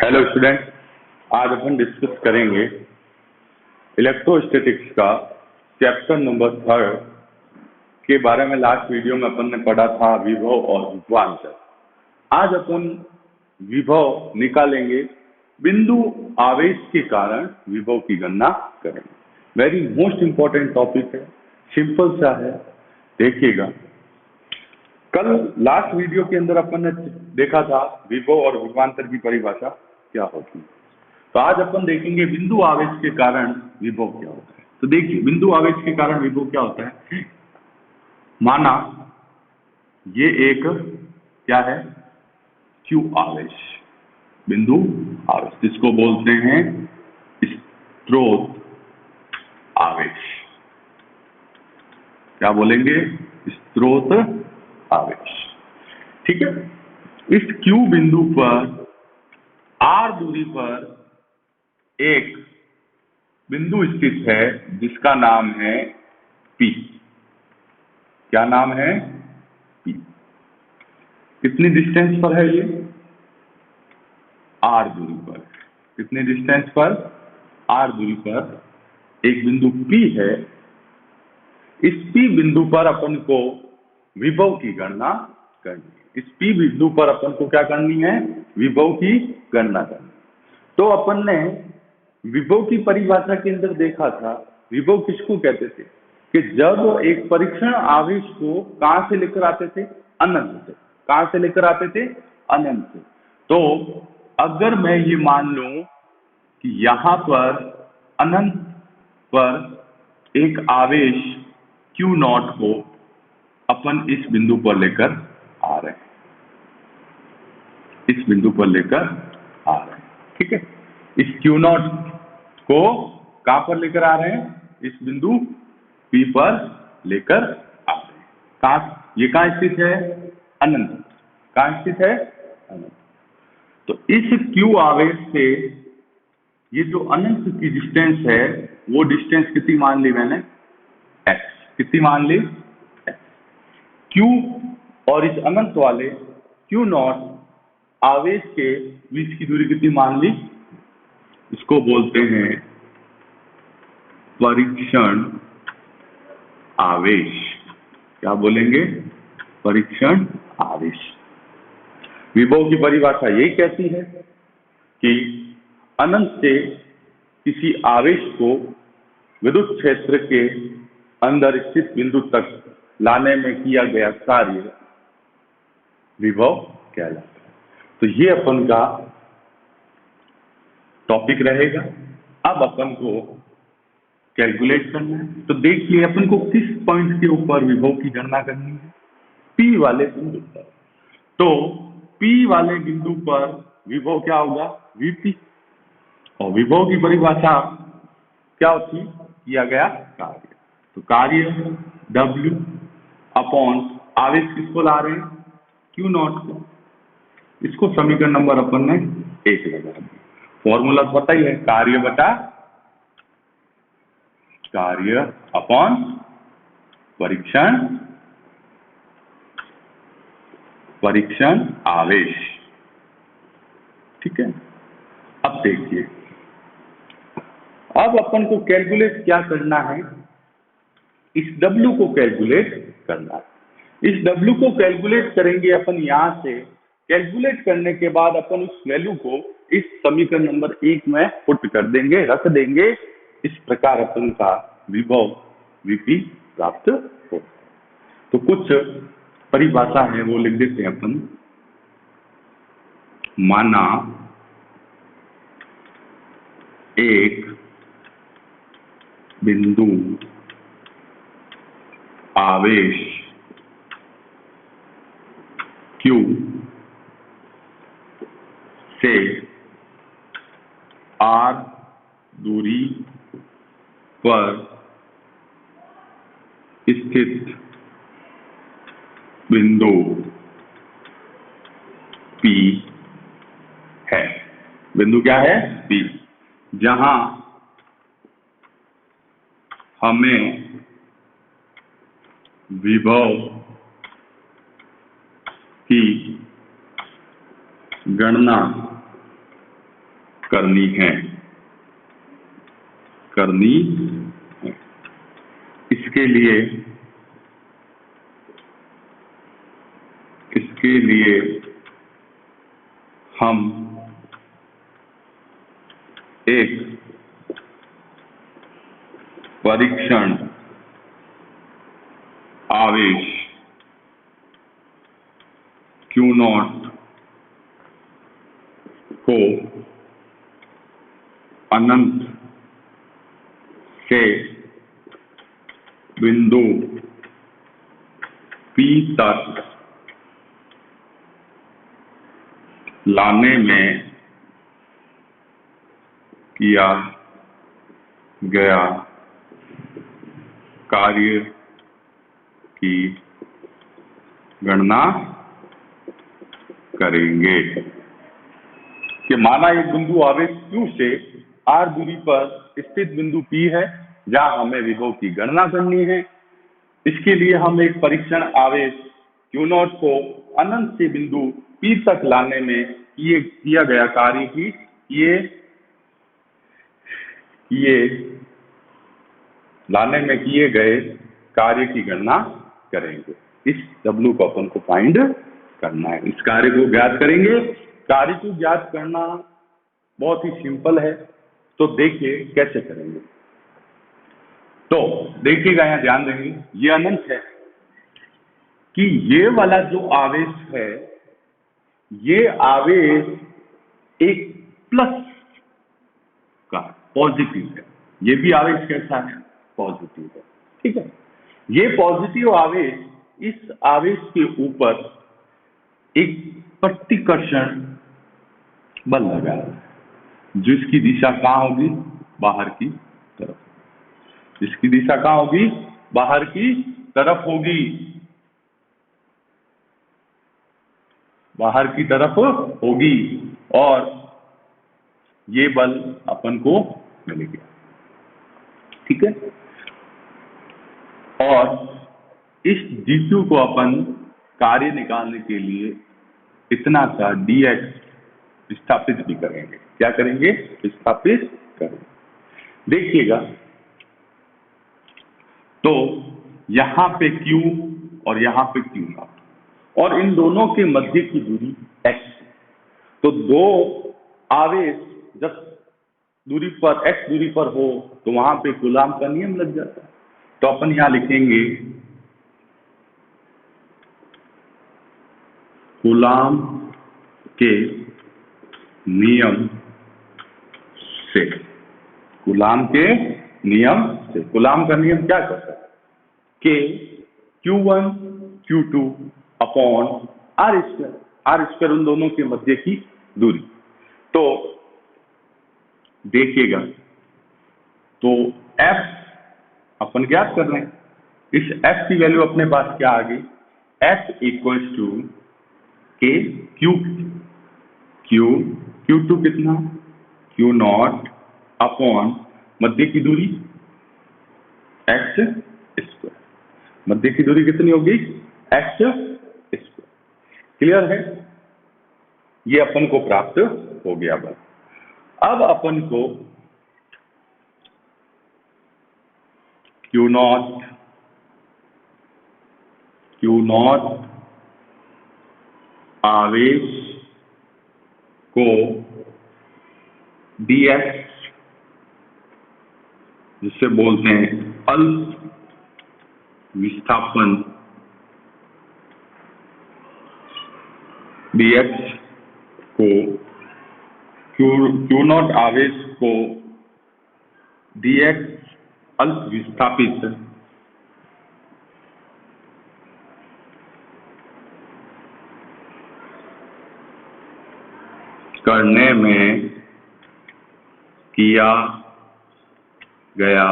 Hello student, आज अपन discuss करेंगे electrostatics का चैप्टर नंबर 3 के बारे में। लास्ट वीडियो में अपन ने पढ़ा था विभव और विभवांतर। आज अपन विभव निकालेंगे, बिंदु आवेश के कारण विभव की गणना करेंगे। वेरी मोस्ट इंपॉर्टेंट टॉपिक है, सिंपल सा है, देखिएगा। कल लास्ट वीडियो के अंदर अपन ने देखा था विभव और विभवांतर की परिभाषा क्या होती है। तो आज अपन देखेंगे बिंदु आवेश के कारण विभव क्या होता है। तो देखिए, बिंदु आवेश के कारण विभव क्या होता है। माना ये एक क्या है, क्यू आवेश, बिंदु आवेश, जिसको बोलते हैं स्रोत आवेश। क्या बोलेंगे? स्रोत आवेश। ठीक है। इस क्यू बिंदु पर आर दूरी पर एक बिंदु स्थित है जिसका नाम है पी। क्या नाम है? पी। कितनी डिस्टेंस पर है ये? आर दूरी पर। कितनी डिस्टेंस पर? आर दूरी पर एक बिंदु पी है। इस पी बिंदु पर अपन को विभव की गणना करनी है। इस पी बिंदु पर अपन को क्या करनी है? विभव की गणना करनी। तो अपन ने विभव की परिभाषा के अंदर देखा था, विभव किसको कहते थे कि जब एक परीक्षण आवेश को कहां से लेकर आते थे? अनंत से। कहां से लेकर आते थे? अनंत से। तो अगर मैं ये मान लूं कि यहां पर अनंत पर एक आवेश Q0 को अपन इस बिंदु पर लेकर आ रहे हैं, इस बिंदु पर लेकर आ रहे हैं। ठीक है। इस Q0 को कहां पर लेकर आ रहे हैं? इस बिंदु P पर लेकर आ रहे हैं। कहां? ये कहां स्थित है? अनंत। कहां स्थित है? अनंत। तो इस Q आवेश से ये जो अनंत की डिस्टेंस है, वो डिस्टेंस कितनी मान ली मैंने? x। कितनी मान ली? x। Q और इस अनंत वाले Q0 आवेश के बीच की दूरी कितनी मान ली? इसको बोलते हैं परीक्षण आवेश। क्या बोलेंगे? परीक्षण आवेश। विभव की परिभाषा यही कहती है कि अनंत से किसी आवेश को विद्युत क्षेत्र के अंदर स्थित बिंदु तक लाने में किया गया कार्य विभव कहलाता है। तो ये अपन का टॉपिक रहेगा। अब अपन को कैलकुलेट करना है। तो देखिए, अपन को किस पॉइंट के ऊपर विभव की गणना करनी है? पी वाले बिंदु पर। तो पी वाले बिंदु पर विभव क्या होगा? वीपी। और विभव की परिभाषा क्या होती? किया गया कार्य। तो कार्य W अपॉन आवेश किसको ला रहे हैं? Q0 को। इसको समीकरण नंबर अपन ने 1 लगा दिया। फॉर्मूला पता ही है, कार्य बटा कार्य अपॉन परीक्षण आवेश। ठीक है। अब देखिए, अब अपन को कैलकुलेट क्या करना है? इस W को कैलकुलेट करना है। इस W को कैलकुलेट करेंगे अपन यहां से। कैलकुलेट करने के बाद अपन उस वैल्यू को इस समीकरण नंबर 1 में पुट कर देंगे, रख देंगे। इस प्रकार अपन का विभव Vp प्राप्त हो। तो कुछ परिभाषा है वो लिख देते हैं अपन। माना एक बिंदु आवेश Q से R दूरी पर स्थित बिंदु P है। बिंदु क्या है? P। जहां हमें विभव की गणना करनी है। इसके लिए हम एक परीक्षण आवेश Q0 को अनंत से बिंदु P तक लाने में किया गया कार्य की गणना करेंगे। कि माना एक बिंदु आवेश Q से r दूरी पर स्थित बिंदु P है जहां हमें विभव की गणना करनी है। इसके लिए हम एक परीक्षण आवेश Q0 को अनंत से बिंदु P तक लाने में किया गया कार्य की लाने में किए गए कार्य की गणना करेंगे। इस W को अपन को फाइंड करना है। इस कार्य को ज्ञात करेंगे। कार्य को ज्ञात करना बहुत ही सिंपल है, तो देखिए कैसे करेंगे। तो देखिएगा, यहाँ ध्यान देंगे, ये अनंत है कि ये वाला जो आवेश है, ये आवेश एक प्लस का पॉजिटिव है। ये भी आवेश कैसा है? पॉजिटिव है। ठीक है, ये पॉजिटिव आवेश इस आवेश के ऊपर एक प्रतिकर्षण बल लगा है, जिसकी दिशा कहाँ होगी? बाहर की तरफ। इसकी दिशा कहाँ होगी? बाहर की तरफ होगी। बाहर की तरफ होगी और ये बल अपन को मिलेगा। ठीक है, और इस d2 को अपन कार्य निकालने के लिए इतना सा dx स्थापित भी करेंगे। क्या करेंगे? स्थापित करेंगे। देखिएगा, तो यहां पे Q और यहां पे Q0 और इन दोनों के मध्य की दूरी x। तो दो आवेश जब दूरी पर x दूरी पर हो तो वहां पे कूलाम का नियम लग जाता है। तो अपन यहां लिखेंगे कूलाम के नियम से। कूलाम के नियम से। कूलाम का नियम क्या कहता है? कि Q1 Q2 upon r square, उन दोनों के मध्य की दूरी। तो देखिएगा, तो F अपन ज्ञात कर रहे हैं। इस F की वैल्यू अपने पास क्या आ गई? F इक्वल्स टू के Q2 कितना? Q0 अपॉन मध्य की दूरी x स्क्वायर। मध्य की दूरी कितनी होगी? x square. क्लियर है? ये अपन को प्राप्त हो गया। बस अब अपन को Q0 आवेश को dx, जिसे बोलते हैं अल्प विस्थापन dx को Q0 आवेश को dx अल्प विस्थापित करने में किया गया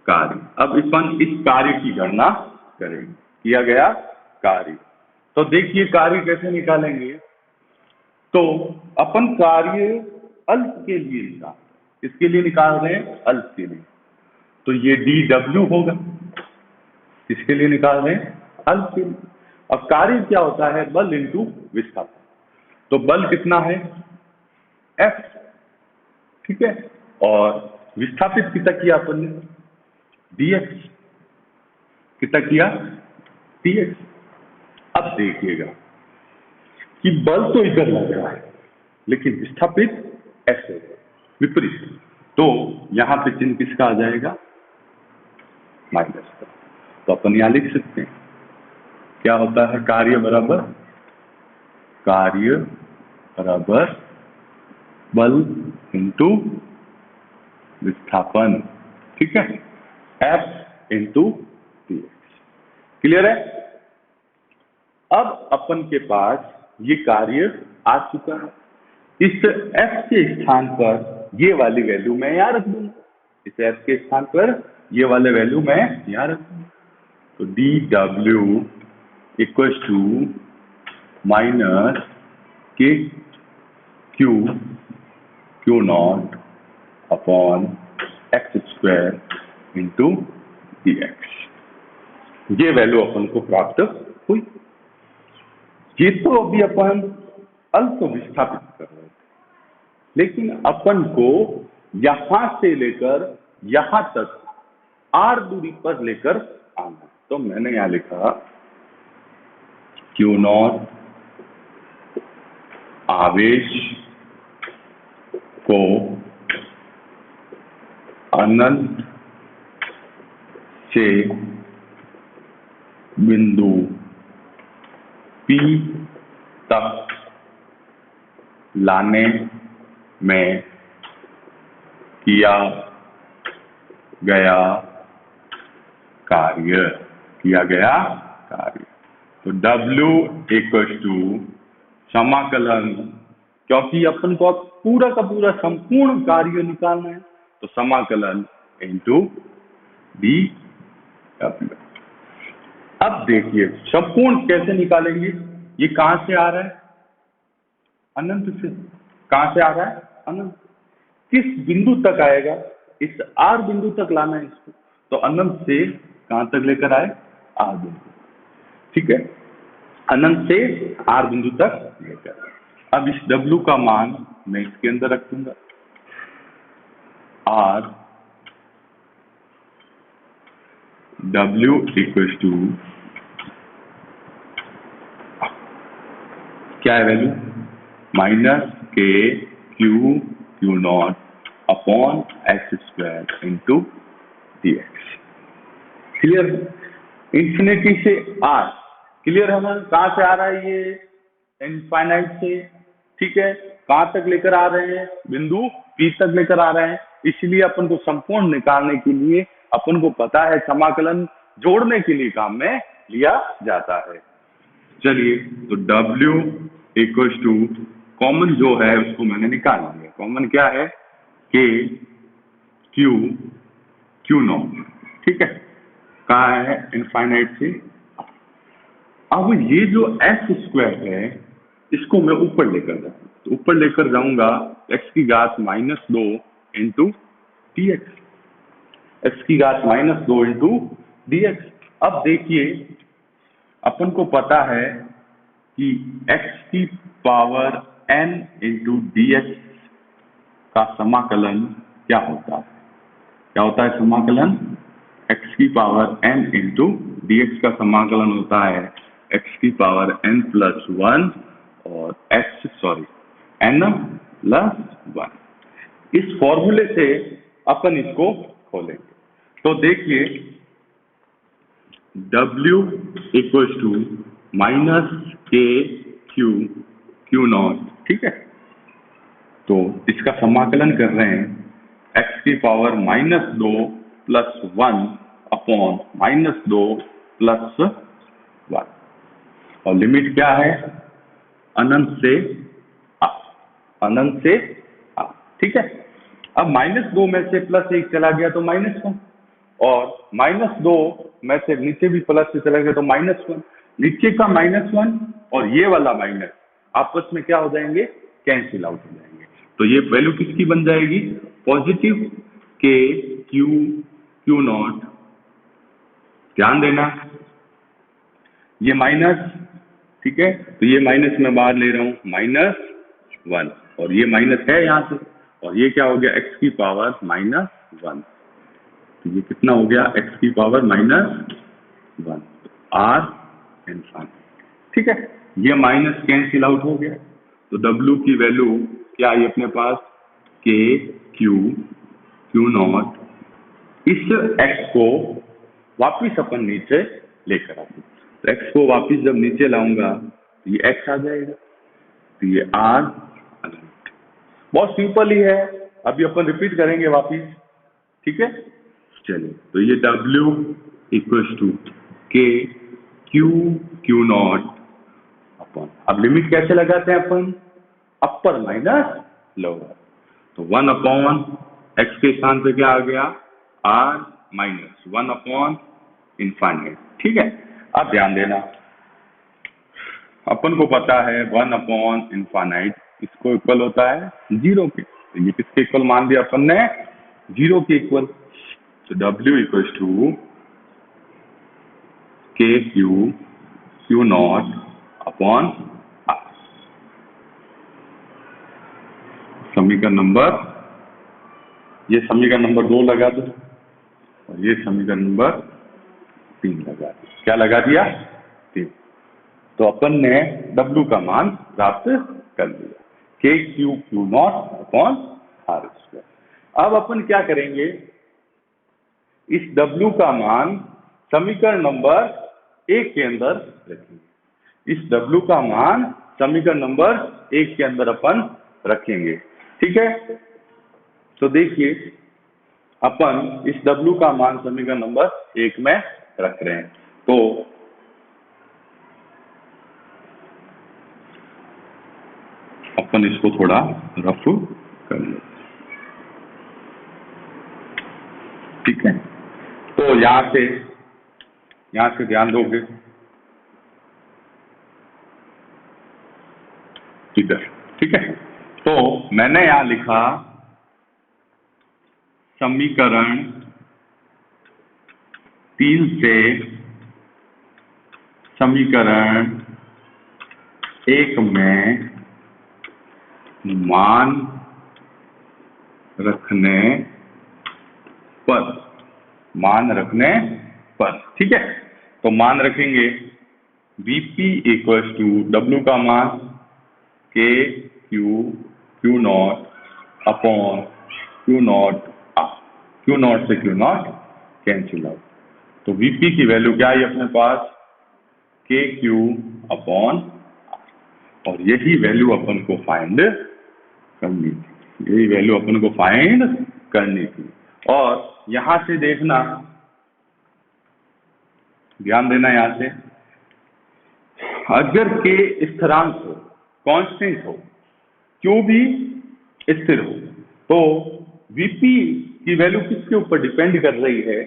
कार्य। अब अपन इस कार्य की गणना करेंगे। किया गया कार्य, तो देखिए कार्य कैसे निकालेंगे। तो अपन कार्य अल्प के लिए निकाल, इसके लिए निकाल रहे हैं अल्प के लिए, तो ये dw होगा। किसके लिए निकाल रहे हैं? अल्प के लिए। अब कार्य क्या होता है? बल इंटू विस्थापन। तो बल कितना है? एफ, ठीक है, और विस्थापित कितना किया अपन ने, dx, कितना किया, dx। अब देखिएगा कि बल तो इधर लग रहा है लेकिन विस्थापित ऐसे विपरीत, तो यहां पे चिन्ह किसका आ जाएगा, माइनस का। तो अपन यहां लिख सकते हैं क्या होता है, कार्य बराबर बल इंटू विस्थापन, ठीक है, F इंटू dx। क्लियर है। अब अपन के पास ये कार्य आ चुका है, इस F के स्थान पर ये वाली वैल्यू मैं यहां रख दूंगा, इस F के स्थान पर ये वाले वैल्यू मैं यहां रख दूंगा। तो dw इक्वल टू माइनस के Q not upon x square into dx। ये वैल्यू अपन को प्राप्त हुई। ये तो अभी अपन अल्प विस्थापित कर रहे थे, लेकिन अपन को यहां से लेकर यहां तक r दूरी पर लेकर आना। तो मैंने यहां लिखा क्यू नॉट आवेश को अनंत से बिंदु P तक लाने में किया गया कार्य। तो W इक्वल टू समाकलन, क्योंकि अपन को अब पूरा का पूरा संपूर्ण कार्य निकालना है, तो समाकलन इंटू dW। अब देखिए संपूर्ण कैसे निकालेंगे, ये कहां से आ रहा है, अनंत से। कहां से आ रहा है, अनंत। किस बिंदु तक आएगा, इस R बिंदु तक लाना है इसको, तो अनंत से कहां तक लेकर आए, R बिंदु, ठीक है, अनंत से R बिंदु तक लेकर। अब इस W का मान मैं इसके अंदर रख दूंगा, R W इक्वल टू क्या है वैल्यू, माइनस के Q not upon x square into dx। Clear, infinity से R, क्लियर है ना, कहां से आ रहा है ये, इनफाइनाइट से, ठीक है, कहां तक लेकर आ रहे हैं, बिंदु P तक लेकर आ रहे हैं। इसलिए अपन को संपूर्ण निकालने के लिए अपन को पता है समाकलन जोड़ने के लिए काम में लिया जाता है। चलिए, तो W इक्वल टू कॉमन जो है उसको मैंने निकाल लिया। कॉमन क्या है, के क्यू नॉट, ठीक है, कहाँ है, इनफाइनाइट से। अब ये जो एक्स स्क्वायर है इसको मैं ऊपर लेकर जाऊंगा, तो ऊपर लेकर जाऊंगा एक्स की घात -2 इंटू dx, एक्स की घात -2 इंटू dx। अब देखिए अपन को पता है कि x की पावर n इंटू dx का समाकलन क्या होता है, समाकलन x की पावर n इंटू dx का समाकलन होता है x की पावर n प्लस 1 और n प्लस 1। इस फॉर्मूले से अपन इसको खोलेंगे, तो देखिए W इक्वल टू माइनस के क्यू नॉट, ठीक है, तो इसका समाकलन कर रहे हैं x की पावर -2 प्लस 1 अपॉन -2 प्लस 1, और लिमिट क्या है, अनंत से आ, ठीक है। अब -2 में से +1 चला गया तो -1, और -2 में से नीचे भी प्लस से चला गया तो -1, नीचे का -1 और ये वाला माइनस आपस में क्या हो जाएंगे, कैंसिल आउट हो जाएंगे। तो ये वैल्यू किसकी बन जाएगी, पॉजिटिव के क्यू नॉट। ध्यान देना ये माइनस, ठीक है, तो ये माइनस मैं बाहर ले रहा हूं, -1, और ये माइनस है यहाँ से, और ये क्या हो गया x की पावर -1। तो ये कितना हो गया x की पावर -1 r इनफाइनाइट। ठीक है, ये माइनस कैंसिल आउट हो गया। तो W की वैल्यू क्या आई अपने पास, K Q नॉट। इस x को वापिस अपन नीचे लेकर आते, तो x को वापिस जब नीचे लाऊंगा तो ये x आ जाएगा, तो ये r। बहुत सिंपल ही है, अभी अपन रिपीट करेंगे वापिस। ठीक है, चलिए, तो ये W equals to K Q naught upon. अब लिमिट कैसे लगाते हैं अपन, अपर माइनस लोअर। तो 1 अपॉन एक्स के स्थान पे क्या आ गया, r माइनस 1 अपॉन इनफाइनाइट। ठीक है, अब ध्यान देना, अपन को पता है 1 अपॉन इनफाइनाइट इसको इक्वल होता है 0 के। तो ये किसके इक्वल मान दिया अपन ने, 0 के इक्वल। तो W equals to K Q nought upon r। समीकरण नंबर, ये समीकरण नंबर 2 लगा दो, और ये समीकरण नंबर 3 लगा दिया। क्या लगा दिया, 3। तो अपन ने W का मान प्राप्त कर लिया, K Q nought upon r square. अब अपन क्या करेंगे, इस W का मान समीकरण नंबर 1 के अंदर रखेंगे। इस W का मान समीकरण नंबर 1 के अंदर अपन रखेंगे। ठीक है, तो देखिए अपन इस W का मान समीकरण नंबर 1 में रख रहे हैं। तो अपन इसको थोड़ा रफ कर लें। ठीक है, तो यहाँ से ध्यान दोगे इधर। ठीक है, तो मैंने यहाँ लिखा समीकरण 3 से समीकरण 1 में मान रखने पर। ठीक है, तो मान रखेंगे Vp इक्वल्स टू W का मान K Q nought upon Q not R। Q not से Q नॉट कैंसिल आउट। तो Vp की वैल्यू क्या आई अपने पास, K Q अपॉन R। और यही वैल्यू अपन को फाइंड करनी थी, यही वैल्यू अपन को फाइंड करनी थी। और यहां से देखना, ध्यान देना, यहां से अगर K स्थिरांक हो, कांस्टेंट हो, Q भी स्थिर हो, तो Vp की वैल्यू किसके ऊपर डिपेंड कर रही है,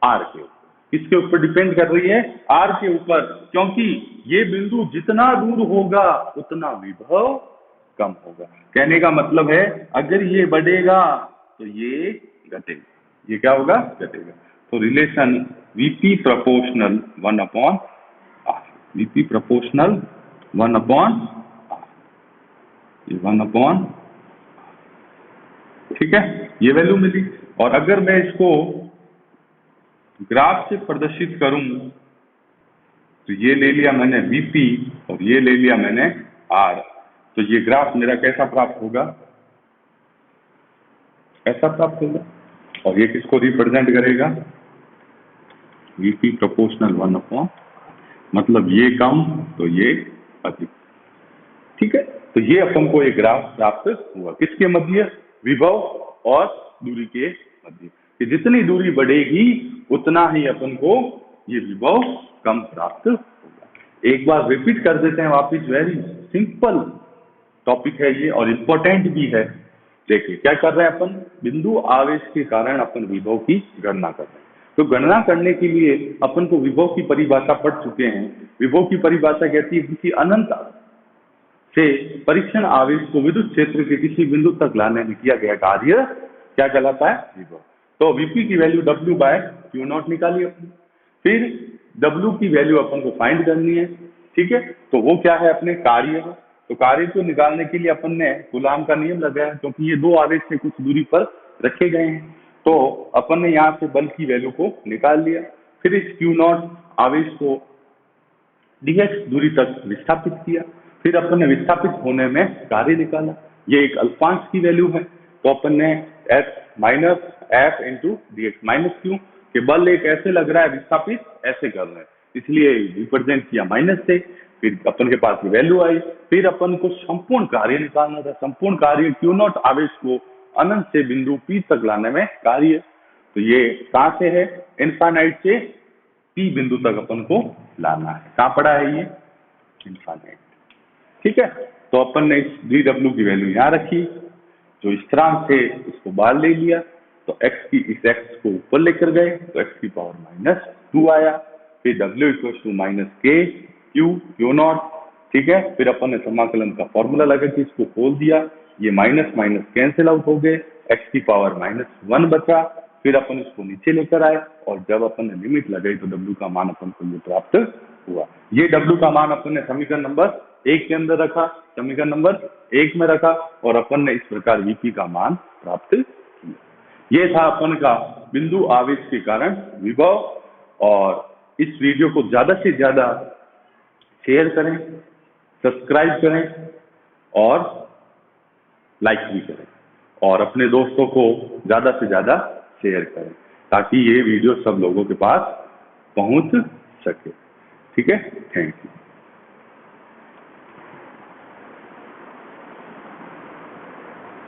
R के ऊपर। किसके ऊपर डिपेंड कर रही है, R के ऊपर, क्योंकि ये बिंदु जितना दूर होगा उतना विभव कम होगा। कहने का मतलब है अगर ये बढ़ेगा तो ये घटेगा, ये क्या होगा, घटेगा। तो relation Vp proportional 1 upon R, Vp proportional 1 upon R, ये 1 अपॉन। ठीक है, ये वैल्यू मिली। और अगर मैं इसको ग्राफ से प्रदर्शित करूं, तो ये ले लिया मैंने Vp और ये ले लिया मैंने R। तो ये ग्राफ मेरा कैसा प्राप्त होगा, ऐसा प्राप्त होगा। और ये किसको रिप्रेजेंट करेगा, Vp प्रोपोर्शनल 1 अपॉन, मतलब ये कम तो ये अधिक। ठीक है, तो ये अपन को एक ग्राफ प्राप्त हुआ, किसके मध्य, विभव और दूरी के मध्य। कि जितनी दूरी बढ़ेगी उतना ही अपन को ये विभव कम प्राप्त होगा। एक बार रिपीट कर देते हैं वापिस, वेरी सिंपल टॉपिक है ये और इम्पोर्टेंट भी है। देखिए क्या कर रहे हैं अपन, बिंदु आवेश के कारण अपन विभव की गणना कर रहे हैं। तो गणना करने के लिए अपन को विभव की परिभाषा पढ़ चुके हैं। विभव की परिभाषा कहती है किसी अनंत से परीक्षण आवेश को विद्युत क्षेत्र के किसी बिंदु तक लाने में किया गया कार्य क्या कहलाता है, विभव। तो Vp की value W by Q nought निकाली अपनी, फिर W की वैल्यू अपन को फाइंड करनी है। ठीक है, तो वो क्या है, अपने कार्य है। तो कार्य को निकालने के लिए अपन ने कूलाम का नियम लगाया, क्योंकि ये दो आवेश से कुछ दूरी पर रखे गए हैं। तो अपन ने यहाँ से बल की वैल्यू को निकाल लिया। फिर इस Q0 आवेश को dx दूरी तक विस्थापित किया। फिर अपन ने विस्थापित होने में कार्य निकाला। ये एक अल्पांश की वैल्यू है, तो अपन ने f minus F into D x, minus क्यों कि बल एक ऐसे लग रहा है, विस्थापित ऐसे कर रहे हैं, इसलिए रिप्रेजेंट किया माइनस से। फिर अपन के पास वैल्यू आई। फिर अपन को संपूर्ण कार्य निकालना था। संपूर्ण कार्य Q0 आवेश को अनंत से बिंदु P तक लाने में कार्य। तो ये कहाँ से है, इनफाइनाइट से P बिंदु तक अपन को लाना है। कहाँ पड़ा है ये, इनफाइनाइट। ठीक है, तो अपन ने इस dw की वैल्यू यहाँ रखी, जो स्थिरांक से इसको बाहर ले लिया, तो इस x को ऊपर लेकर गए, तो x की पावर -2 आया। फिर w इक्वल माइनस के Q0। ठीक है, फिर अपन ने समाकलन का फॉर्मूला लगा के इसको खोल दिया, ये माइनस माइनस कैंसिल आउट हो गए, x की पावर -1 बचा। फिर अपन इसको नीचे लेकर आए, और जब अपन ने लिमिट लगाई तो w का मान अपन को ये प्राप्त हुआ। ये w का मान अपन ने समीकरण नंबर 1 के अंदर रखा, समीकरण नंबर 1 में रखा, और अपन ने इस प्रकार Vp का मान प्राप्त किया। ये था अपन का बिंदु आवेश के कारण विभव। और इस वीडियो को ज्यादा से ज्यादा शेयर करें, सब्सक्राइब करें और लाइक भी करें, और अपने दोस्तों को ज्यादा से ज्यादा शेयर करें, ताकि ये वीडियो सब लोगों के पास पहुंच सके। ठीक है, थैंक यू।